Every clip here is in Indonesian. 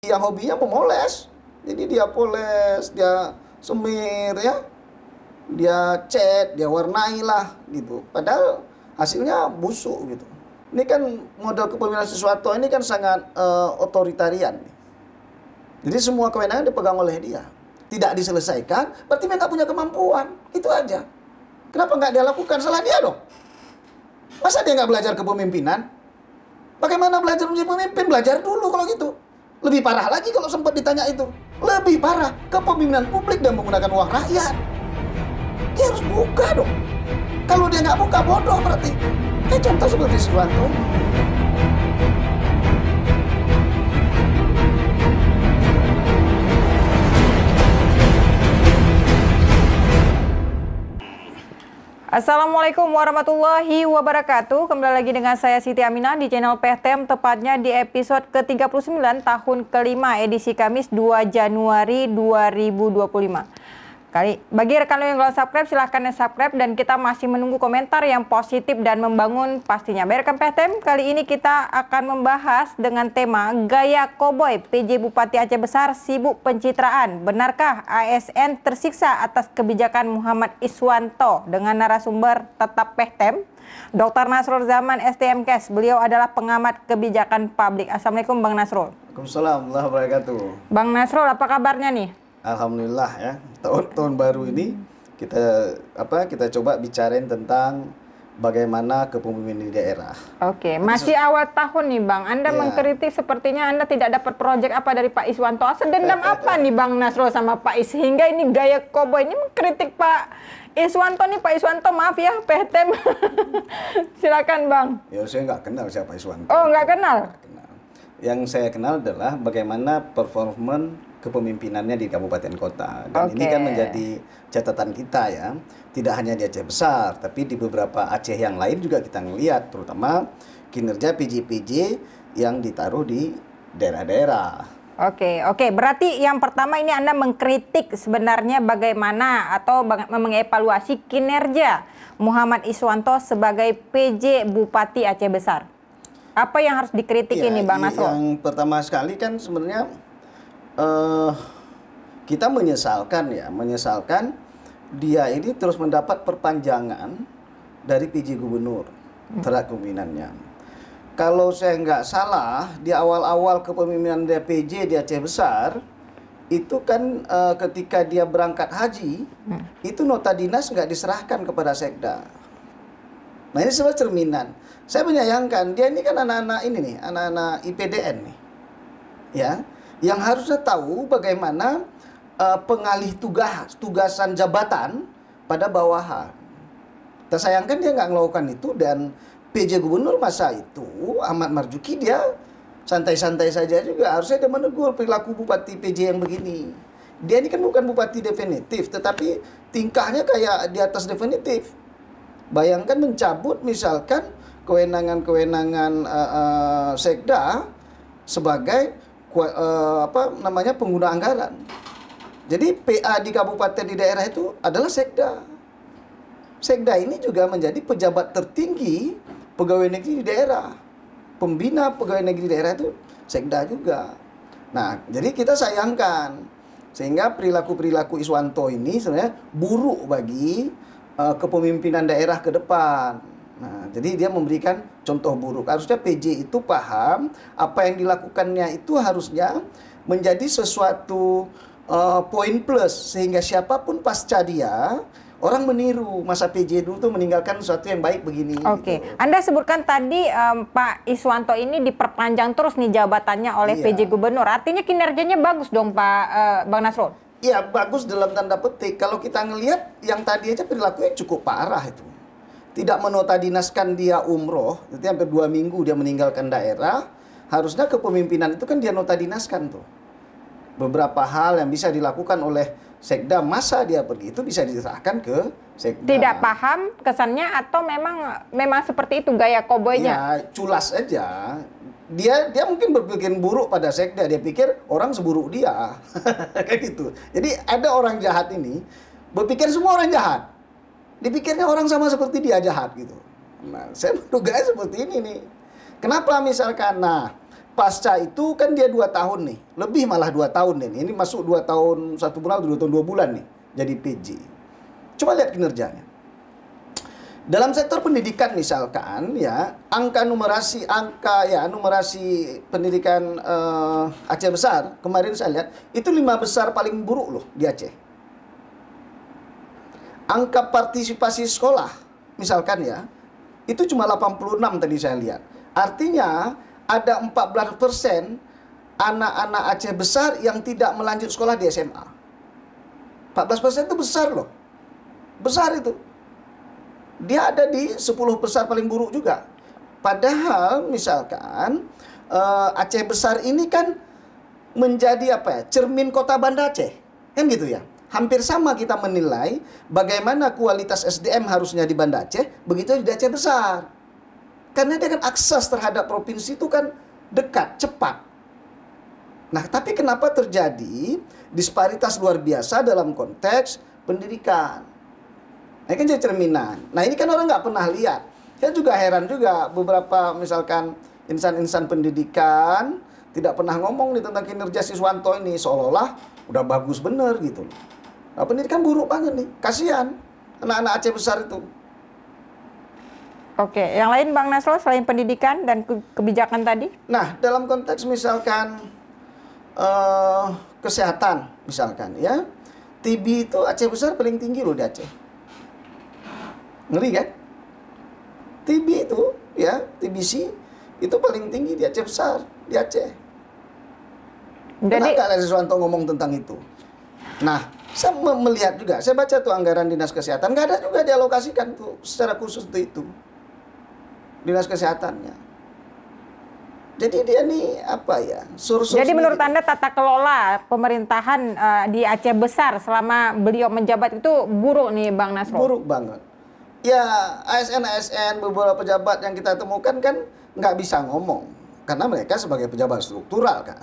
yang hobinya memoles. Jadi dia poles, dia semir ya. Dia cat, dia warnai lah gitu. Padahal hasilnya busuk gitu. Ini kan model kepemimpinan Iswanto ini kan sangat otoritarian. Jadi semua kewenangan dipegang oleh dia. Tidak diselesaikan, berarti dia nggak punya kemampuan. Itu aja. Kenapa nggak dia lakukan? Salah dia dong. Masa dia nggak belajar kepemimpinan? Bagaimana belajar menjadi pemimpin? Belajar dulu kalau gitu. Lebih parah lagi kalau sempat ditanya itu. Lebih parah, kepemimpinan publik dan menggunakan uang rakyat. Dia harus buka dong. Kalau dia nggak buka, bodoh berarti. Kayak contoh seperti Iswanto. Assalamualaikum warahmatullahi wabarakatuh. Kembali lagi dengan saya Siti Aminah di channel PTM, tepatnya di episode ke-39 tahun kelima edisi Kamis 2 Januari 2025. Bagi rekan yang belum subscribe, silahkan subscribe dan kita masih menunggu komentar yang positif dan membangun pastinya. Baik rekan PTM, kali ini kita akan membahas dengan tema Gaya Koboi PJ Bupati Aceh Besar sibuk pencitraan. Benarkah ASN tersiksa atas kebijakan Muhammad Iswanto? Dengan narasumber tetap PTM, Dr. Nasrul Zaman STMKes. Beliau adalah pengamat kebijakan publik. Assalamualaikum Bang Nasrul. Waalaikumsalam warahmatullahi wabarakatuh. Bang Nasrul, apa kabarnya nih? Alhamdulillah ya, tahun baru ini kita coba bicarain tentang bagaimana kepemimpinan di daerah. Oke, masih awal tahun nih Bang. Anda mengkritik sepertinya Anda tidak dapat proyek apa dari Pak Iswanto. Sedendam apa nih Bang Nasrul sama Pak Is? Sehingga ini gaya koboi ini mengkritik Pak Iswanto nih. Pak Iswanto maaf ya, PTM. Silakan Bang. Ya saya nggak kenal siapa Iswanto. Oh nggak kenal? Nggak kenal. Yang saya kenal adalah bagaimana performan kepemimpinannya di kabupaten kota. Dan ini kan menjadi catatan kita ya. Tidak hanya di Aceh Besar, tapi di beberapa Aceh yang lain juga kita ngelihat, terutama kinerja PJ-PJ yang ditaruh di daerah-daerah. Oke. Berarti yang pertama ini Anda mengkritik sebenarnya bagaimana atau mengevaluasi kinerja Muhammad Iswanto sebagai PJ Bupati Aceh Besar. Apa yang harus dikritik ini Bang Nasrul? Yang pertama sekali kan sebenarnya kita menyesalkan dia ini terus mendapat perpanjangan dari PJ Gubernur terhadap kepemimpinannya. Kalau saya nggak salah, di awal-awal kepemimpinan dia PJ di Aceh Besar, itu kan ketika dia berangkat haji, itu nota dinas nggak diserahkan kepada Sekda. Nah ini sebuah cerminan. Saya menyayangkan, dia ini kan anak-anak IPDN nih. Ya, yang harusnya tahu bagaimana pengalih tugasan jabatan pada bawahan. Tersayangkan dia nggak melakukan itu, dan PJ Gubernur masa itu Ahmad Marzuki dia santai-santai saja juga. Harusnya dia menegur perilaku Bupati PJ yang begini. Dia ini kan bukan Bupati definitif, tetapi tingkahnya kayak di atas definitif. Bayangkan mencabut misalkan kewenangan-kewenangan Sekda sebagai pengguna anggaran. Jadi PA di kabupaten di daerah itu adalah Sekda. Sekda ini juga menjadi pejabat tertinggi pegawai negeri di daerah. Pembina pegawai negeri di daerah itu Sekda juga. Nah, jadi kita sayangkan sehingga perilaku-perilaku Iswanto ini sebenarnya buruk bagi kepemimpinan daerah ke depan. Nah, jadi dia memberikan contoh buruk. Harusnya PJ itu paham apa yang dilakukannya itu harusnya menjadi sesuatu poin plus, sehingga siapapun pasca dia orang meniru masa PJ dulu tuh meninggalkan sesuatu yang baik begini. Oke. Gitu. Anda sebutkan tadi Pak Iswanto ini diperpanjang terus nih jabatannya oleh PJ Gubernur. Artinya kinerjanya bagus dong Pak Bang Nasrul? Iya, bagus dalam tanda petik. Kalau kita ngelihat yang tadi aja perilakunya cukup parah itu. Tidak menotadinaskan dia umroh, itu hampir 2 minggu dia meninggalkan daerah. Harusnya kepemimpinan itu kan dia notadinaskan tuh. Beberapa hal yang bisa dilakukan oleh Sekda masa dia pergi itu bisa diserahkan ke Sekda. Tidak paham kesannya atau memang seperti itu gaya koboynya? Ya, culas aja. Dia mungkin berpikir buruk pada Sekda, dia pikir orang seburuk dia. Kayak gitu. Jadi ada orang jahat ini berpikir semua orang jahat. Dipikirnya orang sama seperti dia jahat gitu. Nah, saya menduga seperti ini nih. Kenapa misalkan, pasca itu kan dia 2 tahun nih, lebih malah 2 tahun nih. Ini masuk 2 tahun 1 bulan atau 2 tahun 2 bulan nih jadi PJ. Coba lihat kinerjanya. Dalam sektor pendidikan misalkan ya, numerasi pendidikan Aceh besar kemarin saya lihat itu 5 besar paling buruk loh di Aceh. Angka partisipasi sekolah misalkan ya, itu cuma 86 tadi saya lihat. Artinya ada 14% anak-anak Aceh besar yang tidak melanjut sekolah di SMA. 14% itu besar loh. Besar itu. Dia ada di 10 besar paling buruk juga. Padahal misalkan Aceh besar ini kan menjadi cermin kota Banda Aceh. Kan gitu ya. Hampir sama kita menilai bagaimana kualitas SDM harusnya di Banda Aceh, begitu di Aceh besar. Karena dia kan akses terhadap provinsi itu kan dekat, cepat. Nah, tapi kenapa terjadi disparitas luar biasa dalam konteks pendidikan? Nah, ini kan jadi cerminan. Nah, ini kan orang nggak pernah lihat. Saya juga heran juga beberapa misalkan insan-insan pendidikan tidak pernah ngomong nih tentang kinerja Siswanto ini. Seolah-olah udah bagus bener gitu. Nah, pendidikan buruk banget nih. Kasihan anak-anak Aceh besar itu. Oke, yang lain Bang Nasrul selain pendidikan dan kebijakan tadi? Nah, dalam konteks misalkan kesehatan misalkan ya, TB itu Aceh besar paling tinggi loh di Aceh. Ngeri kan? TB itu ya, TBC itu paling tinggi di Aceh besar, di Aceh. Jadi, kenapa ada Siswanto ngomong tentang itu? Nah, saya melihat juga, saya baca tuh anggaran Dinas Kesehatan, nggak ada juga dialokasikan tuh secara khusus untuk itu. Dinas Kesehatannya. Jadi dia nih Jadi menurut Anda tata kelola pemerintahan di Aceh besar selama beliau menjabat itu buruk nih Bang Nasrul? Buruk banget. Ya ASN beberapa pejabat yang kita temukan kan nggak bisa ngomong. Karena mereka sebagai pejabat struktural kan.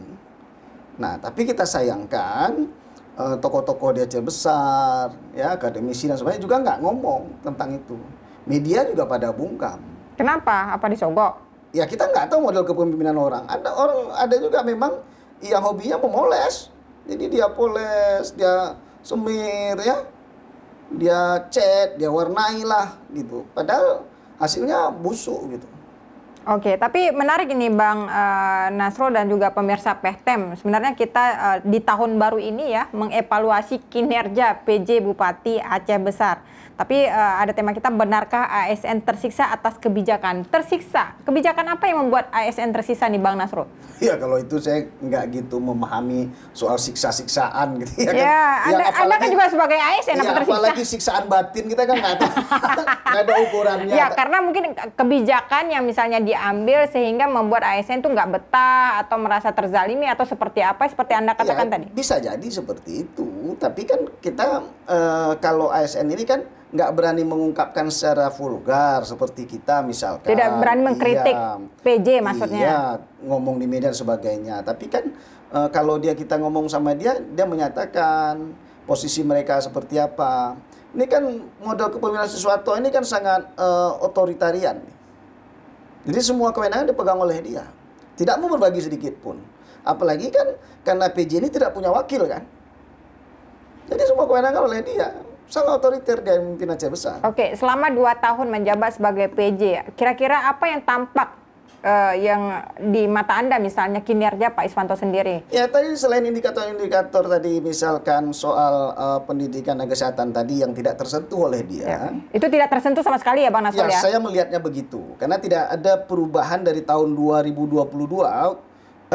Nah tapi kita sayangkan tokoh-tokoh di Aceh besar, ya akademisi dan sebagainya juga nggak ngomong tentang itu. Media juga pada bungkam. Kenapa? Apa disogok? Ya kita nggak tahu model kepemimpinan orang. Ada juga memang yang hobinya memoles. Jadi dia poles, dia semir ya. Dia cat, dia warnai lah gitu. Padahal hasilnya busuk gitu. Oke, tapi menarik ini Bang Nasrul dan juga pemirsa PEHTEM. Sebenarnya kita di tahun baru ini ya mengevaluasi kinerja PJ Bupati Aceh Besar. Tapi ada tema kita, benarkah ASN tersiksa atas kebijakan? Tersiksa? Kebijakan apa yang membuat ASN tersiksa nih Bang Nasrul? Ya kalau itu saya nggak gitu memahami soal siksa-siksaan gitu ya. Ya, kan? Anda kan juga sebagai ASN apa tersiksa? Apalagi siksaan batin kita kan nggak tahu. Nggak ada ukurannya. Ya karena mungkin kebijakan yang misalnya diambil sehingga membuat ASN tuh nggak betah atau merasa terzalimi atau seperti apa, seperti Anda katakan tadi? Bisa jadi seperti itu. Tapi kan kita kalau ASN ini kan nggak berani mengungkapkan secara vulgar seperti kita misalkan. Tidak berani mengkritik PJ maksudnya. Iya, ngomong di media dan sebagainya. Tapi kan kalau kita ngomong sama dia menyatakan posisi mereka seperti apa. Ini kan model kepemimpinan Siswanto ini kan sangat otoritarian. Jadi semua kewenangan dipegang oleh dia. Tidak mau berbagi sedikit pun. Apalagi kan karena PJ ini tidak punya wakil kan. Jadi semua kewenangan oleh dia. Sangat otoriter dia memimpin Aceh besar. Oke, selama 2 tahun menjabat sebagai PJ, kira-kira apa yang tampak yang di mata Anda misalnya kinerja Pak Iswanto sendiri? Ya tadi selain indikator-indikator tadi misalkan soal pendidikan dan kesehatan tadi yang tidak tersentuh oleh dia. Ya. Itu tidak tersentuh sama sekali ya Bang Nasrul ya? Saya melihatnya begitu. Karena tidak ada perubahan dari tahun 2023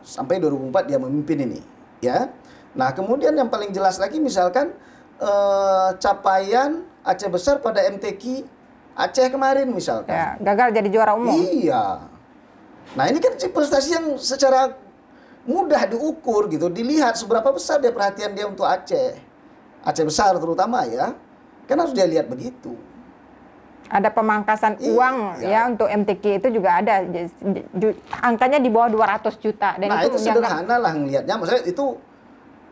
sampai 2004 dia memimpin ini. Ya. Nah kemudian yang paling jelas lagi misalkan capaian Aceh besar pada MTQ Aceh kemarin misalkan. Ya, gagal jadi juara umum. Iya. Nah ini kan prestasi yang secara mudah diukur gitu. Dilihat seberapa besar dia perhatian dia untuk Aceh. Aceh besar terutama ya. Kan harus dia lihat begitu. Ada pemangkasan uang ya untuk MTQ itu juga ada. Angkanya di bawah 200 juta. Dan nah itu sederhana lah ngelihatnya. Maksudnya itu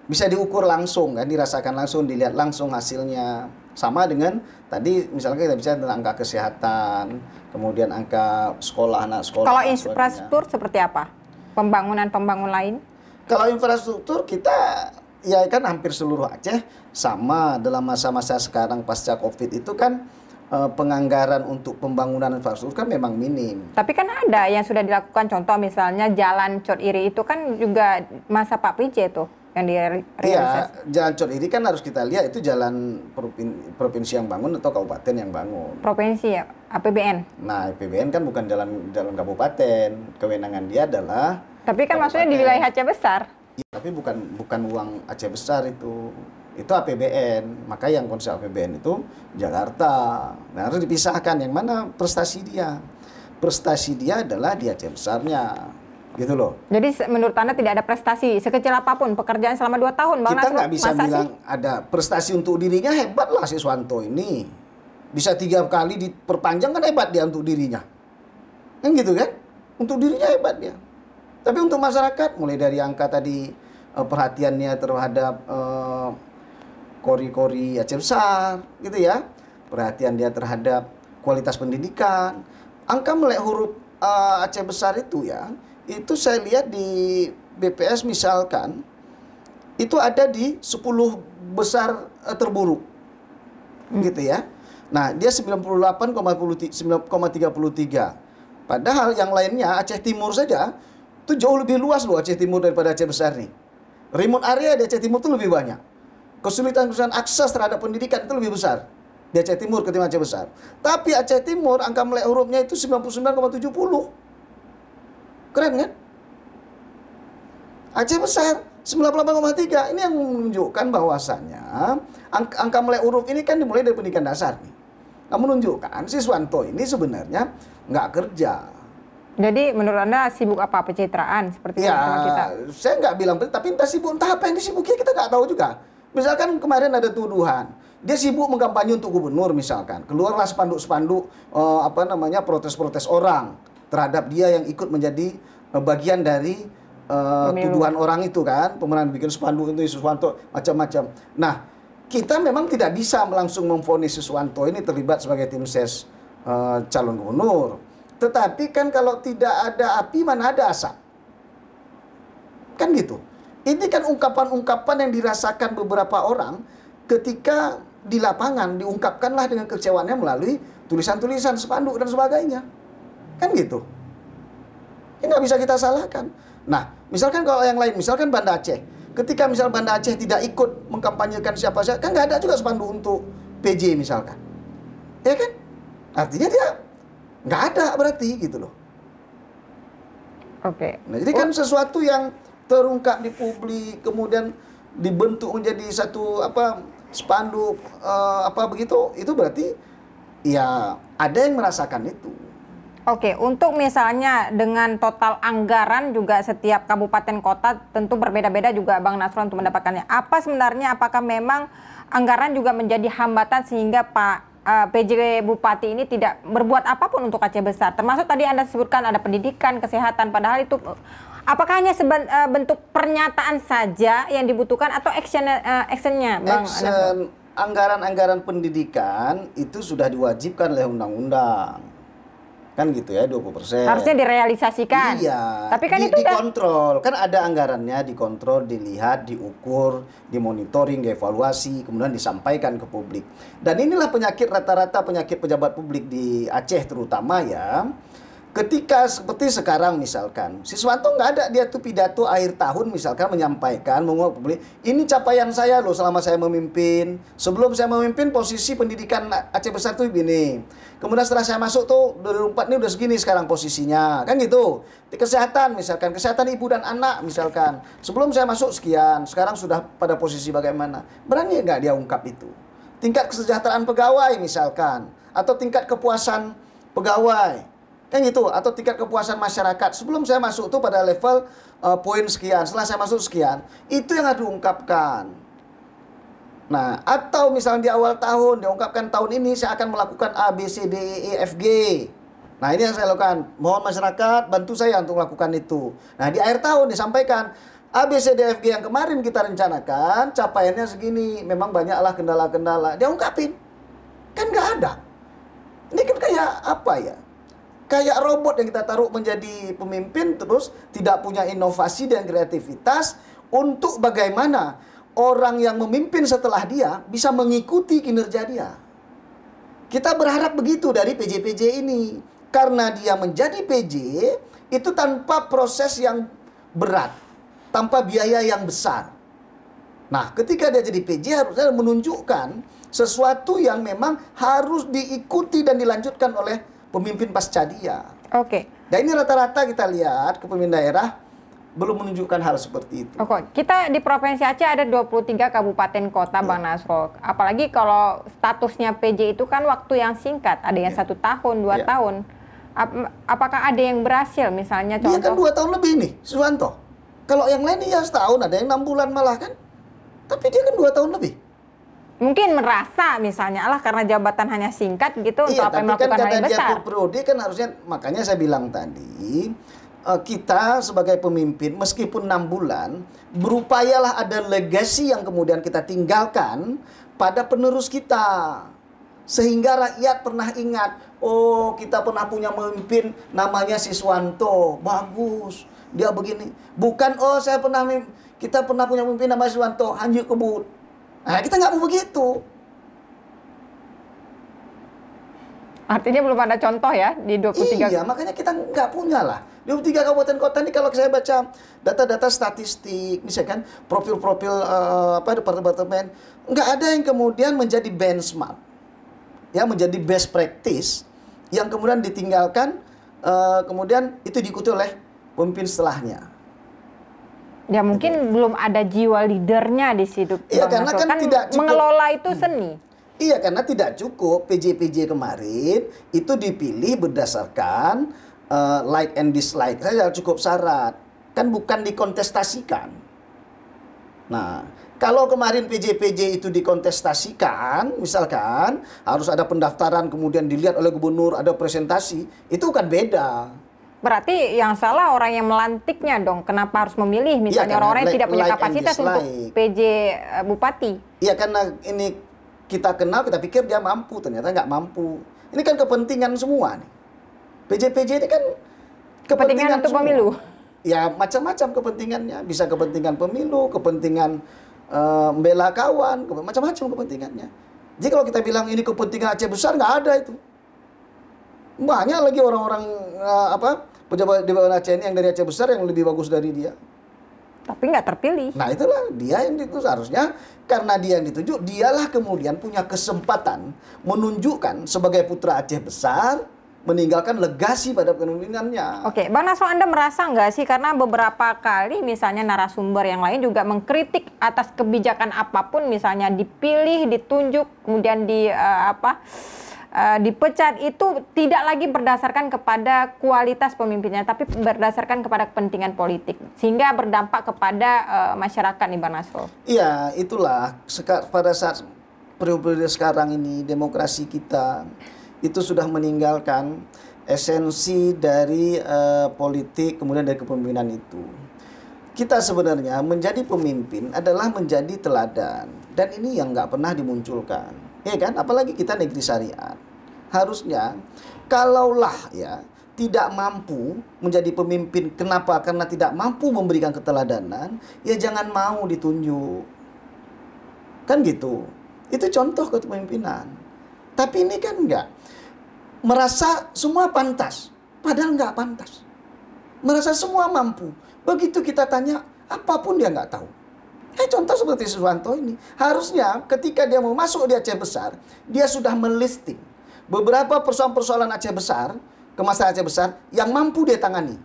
bisa diukur langsung kan, dirasakan langsung, dilihat langsung hasilnya. Sama dengan tadi misalnya kita bicara tentang angka kesehatan, kemudian angka sekolah anak sekolah. Kalau infrastruktur seperti apa? Pembangunan lain? Kalau infrastruktur kita ya kan hampir seluruh Aceh sama dalam masa-masa sekarang pasca Covid itu kan penganggaran untuk pembangunan infrastruktur kan memang minim. Tapi kan ada yang sudah dilakukan, contoh misalnya Jalan Cot Iri itu kan juga masa Pak PJ tuh yang direalisasi. Iya, Jalan Cot Iri kan harus kita lihat itu jalan provinsi yang bangun atau kabupaten yang bangun. Provinsi ya, APBN. Nah, APBN kan bukan jalan kabupaten, kewenangan dia adalah. Tapi kan maksudnya di wilayah Aceh besar. Ya, tapi bukan uang Aceh besar itu. Itu APBN, maka yang konsep APBN itu Jakarta. Nah, harus dipisahkan yang mana prestasi dia. Prestasi dia adalah di Aceh besarnya, gitu loh. Jadi menurut Anda tidak ada prestasi sekecil apapun pekerjaan selama 2 tahun, Bang Kita Nasrul? nggak bisa bilang ada prestasi untuk dirinya, hebat lah Siswanto ini. Bisa 3 kali diperpanjang kan hebat dia untuk dirinya. Kan gitu kan? Untuk dirinya hebat dia. Tapi untuk masyarakat, mulai dari angka tadi perhatiannya terhadap kori-kori Aceh besar, gitu ya. Perhatian dia terhadap kualitas pendidikan. Angka melek huruf Aceh besar itu ya, itu saya lihat di BPS misalkan, itu ada di 10 besar terburuk. Gitu ya. Nah, dia 98,33. Padahal yang lainnya, Aceh Timur saja, itu jauh lebih luas loh Aceh Timur daripada Aceh besar nih. Remote area di Aceh Timur itu lebih banyak. Kesulitan akses terhadap pendidikan itu lebih besar di Aceh Timur ketimbang Aceh besar. Tapi Aceh Timur angka melek hurufnya itu 99,70. Keren kan? Aceh besar 98,3. Ini yang menunjukkan bahwasannya angka melek huruf ini kan dimulai dari pendidikan dasar nih. Nah, menunjukkan Siswanto ini sebenarnya nggak kerja. Jadi menurut Anda sibuk apa? Pencitraan seperti Ya, kita? saya nggak bilang, tapi entah sibuk, entah apa yang disibuki kita nggak tahu juga. Misalkan kemarin ada tuduhan, dia sibuk mengkampanye untuk gubernur misalkan. Keluarlah spanduk-spanduk protes-protes orang terhadap dia yang ikut menjadi bagian dari tuduhan orang itu kan, pemenang bikin spanduk itu Siswanto macam-macam. Nah, kita memang tidak bisa langsung memvonis Siswanto ini terlibat sebagai tim ses calon gubernur. Tetapi kan kalau tidak ada api mana ada asap. Kan gitu. Ini kan ungkapan-ungkapan yang dirasakan beberapa orang ketika di lapangan, diungkapkanlah dengan kecewaannya melalui tulisan-tulisan, spanduk dan sebagainya. Kan gitu. Ini nggak bisa kita salahkan. Nah, misalkan kalau yang lain, misalkan Banda Aceh. Ketika misal Banda Aceh tidak ikut mengkampanyekan siapa saja, kan nggak ada juga spanduk untuk PJ misalkan. Ya kan? Artinya dia nggak ada berarti gitu loh. Oke. Nah, jadi kan sesuatu yang terungkap di publik, kemudian dibentuk menjadi satu spanduk begitu, itu berarti ya ada yang merasakan itu. Oke, untuk misalnya dengan total anggaran juga setiap kabupaten kota tentu berbeda-beda juga Bang Nasrul untuk mendapatkannya. Apa sebenarnya, apakah memang anggaran juga menjadi hambatan sehingga Pak PJ Bupati ini tidak berbuat apapun untuk Aceh besar? Termasuk tadi Anda sebutkan ada pendidikan, kesehatan, padahal itu apakah hanya bentuk pernyataan saja yang dibutuhkan atau actionnya, Bang Nasrul? Anggaran-anggaran pendidikan itu sudah diwajibkan oleh undang-undang. Kan gitu ya, 20%. Harusnya direalisasikan. Iya. Tapi kan itu dikontrol. Kan ada anggarannya, dikontrol, dilihat, diukur, dimonitoring, dievaluasi, kemudian disampaikan ke publik. Dan inilah rata-rata penyakit pejabat publik di Aceh terutama ya. Ketika seperti sekarang misalkan, Siswanto nggak ada dia tuh pidato akhir tahun misalkan menyampaikan, mengungkap publik, ini capaian saya loh selama saya memimpin. Sebelum saya memimpin posisi pendidikan Aceh besar tuh begini. Kemudian setelah saya masuk tuh 2004 ini udah segini sekarang posisinya, kan gitu. Di kesehatan misalkan, kesehatan ibu dan anak misalkan. Sebelum saya masuk sekian, sekarang sudah pada posisi bagaimana. Berani nggak dia ungkap itu? Tingkat kesejahteraan pegawai misalkan, atau tingkat kepuasan pegawai. Kan gitu, atau tingkat kepuasan masyarakat. Sebelum saya masuk tuh pada level poin sekian, setelah saya masuk sekian. Itu yang harus diungkapkan. Nah, atau misalnya di awal tahun diungkapkan tahun ini saya akan melakukan A, B, C, D, E, F, G. Nah, ini yang saya lakukan. Mohon masyarakat bantu saya untuk melakukan itu. Nah, di akhir tahun disampaikan, ABCDFG yang kemarin kita rencanakan capaiannya segini, memang banyaklah kendala-kendala. Dia ungkapin, kan nggak ada. Ini kan kayak apa ya? Kayak robot yang kita taruh menjadi pemimpin terus tidak punya inovasi dan kreativitas untuk bagaimana orang yang memimpin setelah dia bisa mengikuti kinerja dia. Kita berharap begitu dari PJ-PJ ini. Karena dia menjadi PJ itu tanpa proses yang berat, tanpa biaya yang besar. Nah, ketika dia jadi PJ harusnya menunjukkan sesuatu yang memang harus diikuti dan dilanjutkan oleh pemimpin pasca dia. Oke. Dan ini rata-rata kita lihat kepemimpinan daerah belum menunjukkan hal seperti itu. Oke, kita di Provinsi Aceh ada 23 kabupaten kota, Bang Nasrul. Apalagi kalau statusnya PJ itu kan waktu yang singkat, ada yang 1 tahun, 2 tahun. Apakah ada yang berhasil misalnya contoh? Dia kan 2 tahun lebih nih, Suwanto. Kalau yang lain ya setahun, ada yang 6 bulan malah kan. Tapi dia kan 2 tahun lebih. Mungkin merasa misalnya karena jabatan hanya singkat gitu untuk apa yang melakukan hal yang besar. Iya, tapi kan kata dia periode kan harusnya, makanya saya bilang tadi, kita sebagai pemimpin meskipun 6 bulan, berupayalah ada legasi yang kemudian kita tinggalkan pada penerus kita. Sehingga rakyat pernah ingat, oh kita pernah punya pemimpin namanya Siswanto, bagus, dia begini. Bukan, oh kita pernah punya pemimpin namanya Siswanto, Hanji Kebut. Nah, kita nggak mau begitu. Artinya belum ada contoh ya di 23. Iya, makanya kita nggak punya lah. 23 kabupaten kota ini kalau saya baca data-data statistik, misalkan profil-profil departemen, nggak ada yang kemudian menjadi benchmark, ya menjadi best practice, yang kemudian ditinggalkan, kemudian itu diikuti oleh pemimpin setelahnya. Ya mungkin belum ada jiwa leadernya di situ. Iya, karena kan tidak cukup. Mengelola itu seni. Iya, karena tidak cukup PJ-PJ kemarin itu dipilih berdasarkan like and dislike. Saya cukup syarat. Kan bukan dikontestasikan. Nah, kalau kemarin PJ-PJ itu dikontestasikan, misalkan harus ada pendaftaran kemudian dilihat oleh gubernur, ada presentasi, itu kan beda. Berarti yang salah orang yang melantiknya dong. Kenapa harus memilih misalnya orang-orang yang tidak punya kapasitas untuk PJ bupati? Iya, karena ini kita kenal, kita pikir dia mampu, ternyata nggak mampu. Ini kan kepentingan semua nih. PJ-PJ ini kan kepentingan untuk semua. Pemilu. Ya macam-macam kepentingannya. Bisa kepentingan pemilu, kepentingan membela kawan, macam-macam kepentingannya. Jadi kalau kita bilang ini kepentingan Aceh besar, nggak ada itu. Banyak lagi orang-orang pejabat di bawah Aceh ini yang dari Aceh besar yang lebih bagus dari dia. Tapi nggak terpilih. Nah itulah dia yang itu harusnya, karena dia yang ditunjuk, dialah kemudian punya kesempatan menunjukkan sebagai putra Aceh besar, meninggalkan legasi pada kepemimpinannya. Oke, Bang Nasrul, Anda merasa nggak sih, karena beberapa kali misalnya narasumber yang lain juga mengkritik atas kebijakan apapun, misalnya dipilih, ditunjuk, kemudian dipecat, itu tidak lagi berdasarkan kepada kualitas pemimpinnya, tapi berdasarkan kepada kepentingan politik, sehingga berdampak kepada masyarakat nih, Bang Nasrul. Iya, itulah pada saat periode sekarang ini demokrasi kita itu sudah meninggalkan esensi dari politik, kemudian dari kepemimpinan itu. Kita sebenarnya menjadi pemimpin adalah menjadi teladan, dan ini yang nggak pernah dimunculkan, ya kan? Apalagi kita negeri syariat. Harusnya kalaulah ya tidak mampu menjadi pemimpin, kenapa? Karena tidak mampu memberikan keteladanan, ya jangan mau ditunjuk. Kan gitu. Itu contoh kepemimpinan. Tapi ini kan enggak. Merasa semua pantas, padahal enggak pantas. Merasa semua mampu. Begitu kita tanya, apapun dia enggak tahu. Contoh seperti Siswanto ini. Harusnya ketika dia mau masuk di Aceh besar, dia sudah melisting beberapa persoalan-persoalan Aceh besar, kemaslahan Aceh besar, yang mampu dia tangani.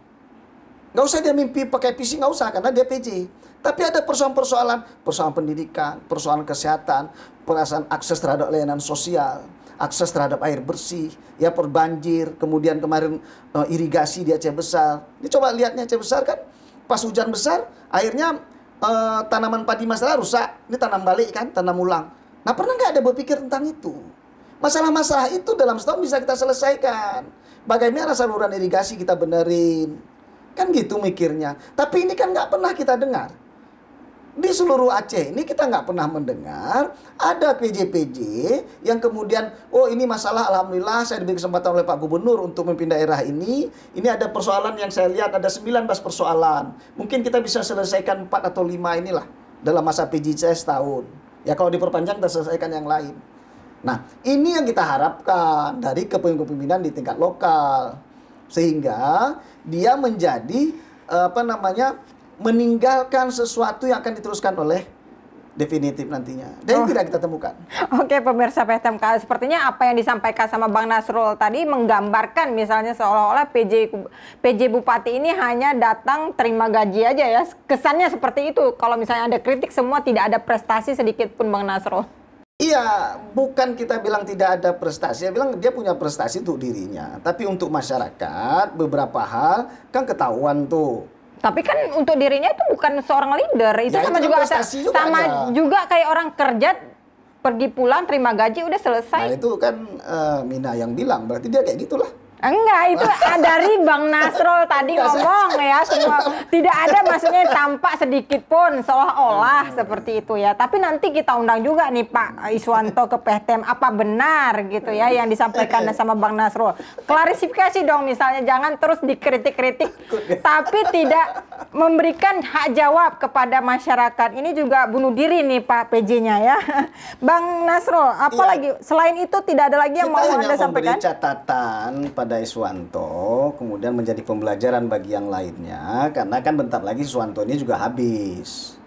Nggak usah dia mimpi pakai PC, nggak usah, karena dia PJ. Tapi ada persoalan pendidikan, persoalan kesehatan, perasaan akses terhadap layanan sosial, akses terhadap air bersih, ya perbanjir, kemudian kemarin irigasi di Aceh besar. Ini coba lihatnya Aceh besar kan, pas hujan besar, akhirnya tanaman padi masalah rusak, ini tanam balik kan, tanam ulang. Nah pernah nggak ada berpikir tentang itu? Masalah-masalah itu dalam setahun bisa kita selesaikan. Bagaimana saluran irigasi kita benerin. Kan gitu mikirnya. Tapi ini kan nggak pernah kita dengar. Di seluruh Aceh ini kita nggak pernah mendengar ada PJ-PJ yang kemudian, oh ini masalah, alhamdulillah saya diberi kesempatan oleh Pak Gubernur untuk memimpin daerah ini. Ini ada persoalan yang saya lihat ada 19 persoalan. Mungkin kita bisa selesaikan 4 atau 5 inilah dalam masa PJ saya setahun. Ya kalau diperpanjang kita selesaikan yang lain. Nah ini yang kita harapkan dari kepemimpinan di tingkat lokal. Sehingga dia menjadi meninggalkan sesuatu yang akan diteruskan oleh definitif nantinya. Dan tidak kita temukan. Oke, pemirsa PTM, sepertinya apa yang disampaikan sama Bang Nasrul tadi menggambarkan misalnya seolah-olah PJ Bupati ini hanya datang terima gaji aja ya. Kesannya seperti itu. Kalau misalnya ada kritik semua tidak ada prestasi sedikit pun Bang Nasrul. Iya, bukan kita bilang tidak ada prestasi. Dia bilang dia punya prestasi untuk dirinya. Tapi untuk masyarakat beberapa hal kan ketahuan tuh. Tapi kan untuk dirinya itu bukan seorang leader, itu ya, sama itu juga juga kayak orang kerja pergi pulang terima gaji udah selesai. Nah itu kan Mina yang bilang, berarti dia kayak gitulah. Enggak, itu dari Bang Nasrul tadi ngomong ya semua. Tidak ada maksudnya tampak sedikit pun seolah-olah seperti itu ya. Tapi nanti kita undang juga nih Pak Iswanto ke PTM apa benar gitu ya yang disampaikan sama Bang Nasrul. Klarifikasi dong misalnya, jangan terus dikritik-kritik tapi tidak memberikan hak jawab kepada masyarakat. Ini juga bunuh diri nih Pak PJ-nya ya. Bang Nasrul, apalagi selain itu tidak ada lagi yang mau Anda sampaikan? Kita catatan pada Iswanto, kemudian menjadi pembelajaran bagi yang lainnya, karena kan bentar lagi Iswanto ini juga habis,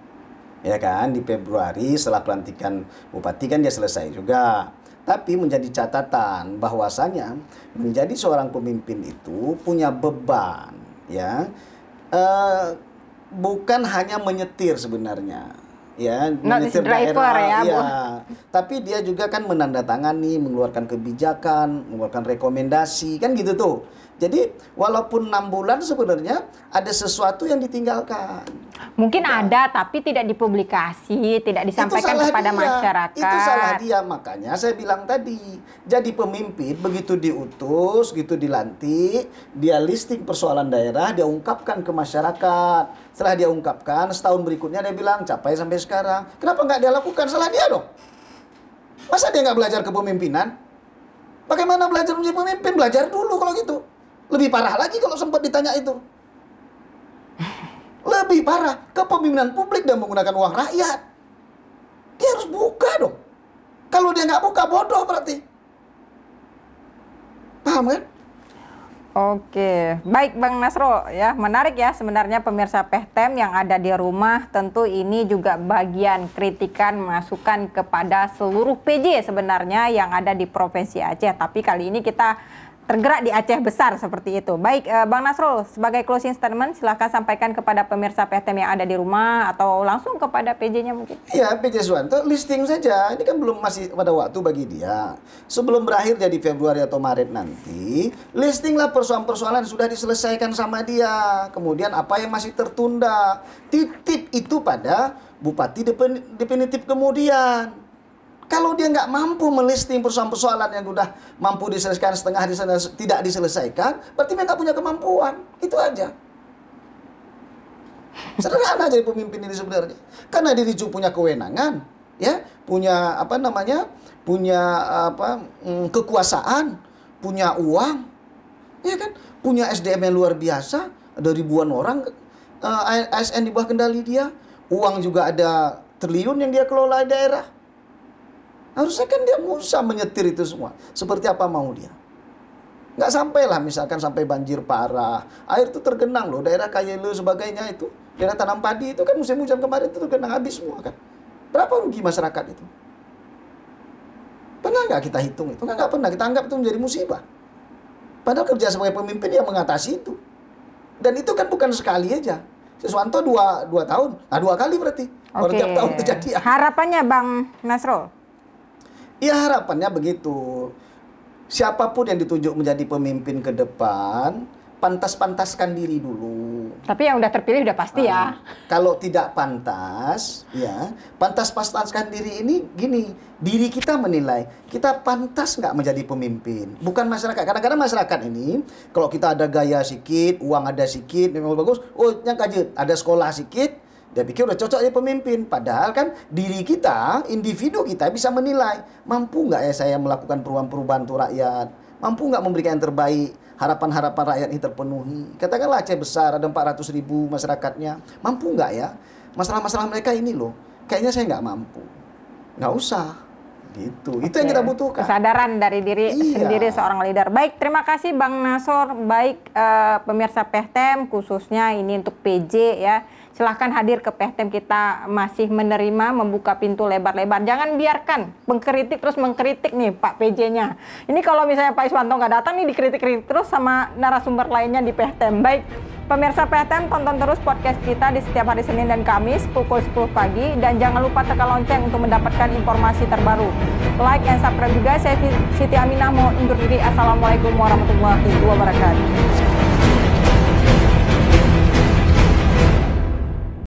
ya kan, di Februari setelah pelantikan bupati kan dia selesai juga. Tapi menjadi catatan bahwasanya menjadi seorang pemimpin itu punya beban, ya, bukan hanya menyetir sebenarnya. Ya, menyetir daerah, ya. Tapi dia juga kan menandatangani, mengeluarkan kebijakan, mengeluarkan rekomendasi, kan gitu tuh. Jadi walaupun 6 bulan sebenarnya ada sesuatu yang ditinggalkan. Mungkin ada tapi tidak dipublikasi, tidak disampaikan kepada masyarakat. Itu salah dia, makanya saya bilang tadi. Jadi pemimpin begitu diutus, gitu dilantik, dia listing persoalan daerah, dia ungkapkan ke masyarakat. Setelah dia ungkapkan, setahun berikutnya dia bilang capai sampai sekarang. Kenapa nggak dia lakukan? Salah dia dong. Masa dia nggak belajar kepemimpinan? Bagaimana belajar menjadi pemimpin? Belajar dulu kalau gitu. Lebih parah lagi kalau sempat ditanya itu. Lebih parah, kepemimpinan publik dan menggunakan uang rakyat. Dia harus buka dong. Kalau dia nggak buka, bodoh berarti. Paham kan? Oke, baik Bang Nasrul ya, menarik ya sebenarnya pemirsa PTM yang ada di rumah. Tentu ini juga bagian kritikan masukan kepada seluruh PJ sebenarnya yang ada di Provinsi Aceh. Tapi kali ini kita tergerak di Aceh besar seperti itu. Baik, Bang Nasrul, sebagai closing statement silahkan sampaikan kepada pemirsa PTM yang ada di rumah atau langsung kepada PJ-nya mungkin. Iya, PJ Iswanto listing saja. Ini kan belum masih pada waktu bagi dia. Sebelum berakhir jadi Februari atau Maret nanti, listinglah persoalan-persoalan sudah diselesaikan sama dia. Kemudian apa yang masih tertunda. Titip itu pada Bupati definitif kemudian. Kalau dia nggak mampu melisting persoalan-persoalan yang udah mampu diselesaikan setengah tidak diselesaikan, berarti dia nggak punya kemampuan. Itu aja. Sederhana jadi pemimpin ini sebenarnya. Karena diri punya kewenangan, ya, punya kekuasaan, punya uang, ya kan, punya SDM yang luar biasa, ada ribuan orang ASN di bawah kendali dia, uang juga ada triliun yang dia kelola di daerah. Harusnya kan dia bisa menyetir itu semua. Seperti apa mau dia. Nggak sampailah misalkan sampai banjir parah. Air itu tergenang loh. Daerah Kayelu sebagainya itu. Daerah tanam padi itu kan musim hujan kemarin itu tergenang habis semua kan. Berapa rugi masyarakat itu? Pernah nggak kita hitung itu? Nggak pernah. Kita anggap itu menjadi musibah. Padahal kerja sebagai pemimpin dia mengatasi itu. Dan itu kan bukan sekali aja. Iswanto dua tahun. Nah 2 kali berarti. Baru tiap tahun kejadian. Harapannya Bang Nasrul? Ya harapannya begitu. Siapapun yang ditunjuk menjadi pemimpin ke depan, pantas-pantaskan diri dulu. Tapi yang udah terpilih udah pasti ya. Kalau tidak pantas, ya pantas-pantaskan diri ini gini, diri kita menilai, kita pantas nggak menjadi pemimpin. Bukan masyarakat. Kadang-kadang masyarakat ini, kalau kita ada gaya sikit, uang ada sikit, memang bagus, oh yang kajet, ada sekolah sikit, Dia pikir udah cocok jadi pemimpin. Padahal kan diri kita, individu kita bisa menilai. Mampu nggak ya saya melakukan perubahan-perubahan untuk rakyat? Mampu nggak memberikan yang terbaik? Harapan-harapan rakyat ini terpenuhi. Katakanlah Aceh besar, ada 400.000 masyarakatnya. Mampu nggak ya? Masalah-masalah mereka ini loh. Kayaknya saya nggak mampu. Nggak usah. Gitu. Itu yang kita butuhkan. Kesadaran dari diri sendiri seorang leader. Baik, terima kasih Bang Nasor. Baik, pemirsa PEHTEM khususnya ini untuk PJ ya. Silahkan hadir ke PEHTEM, kita masih menerima, membuka pintu lebar-lebar. Jangan biarkan pengkritik terus mengkritik nih Pak PJ-nya. Ini kalau misalnya Pak Iswanto nggak datang nih, dikritik-kritik terus sama narasumber lainnya di PEHTEM. Baik, pemirsa PEHTEM, tonton terus podcast kita di setiap hari Senin dan Kamis pukul 10 pagi. Dan jangan lupa tekan lonceng untuk mendapatkan informasi terbaru. Like and subscribe juga. Saya Siti Aminah mau undur diri. Assalamualaikum warahmatullahi wabarakatuh.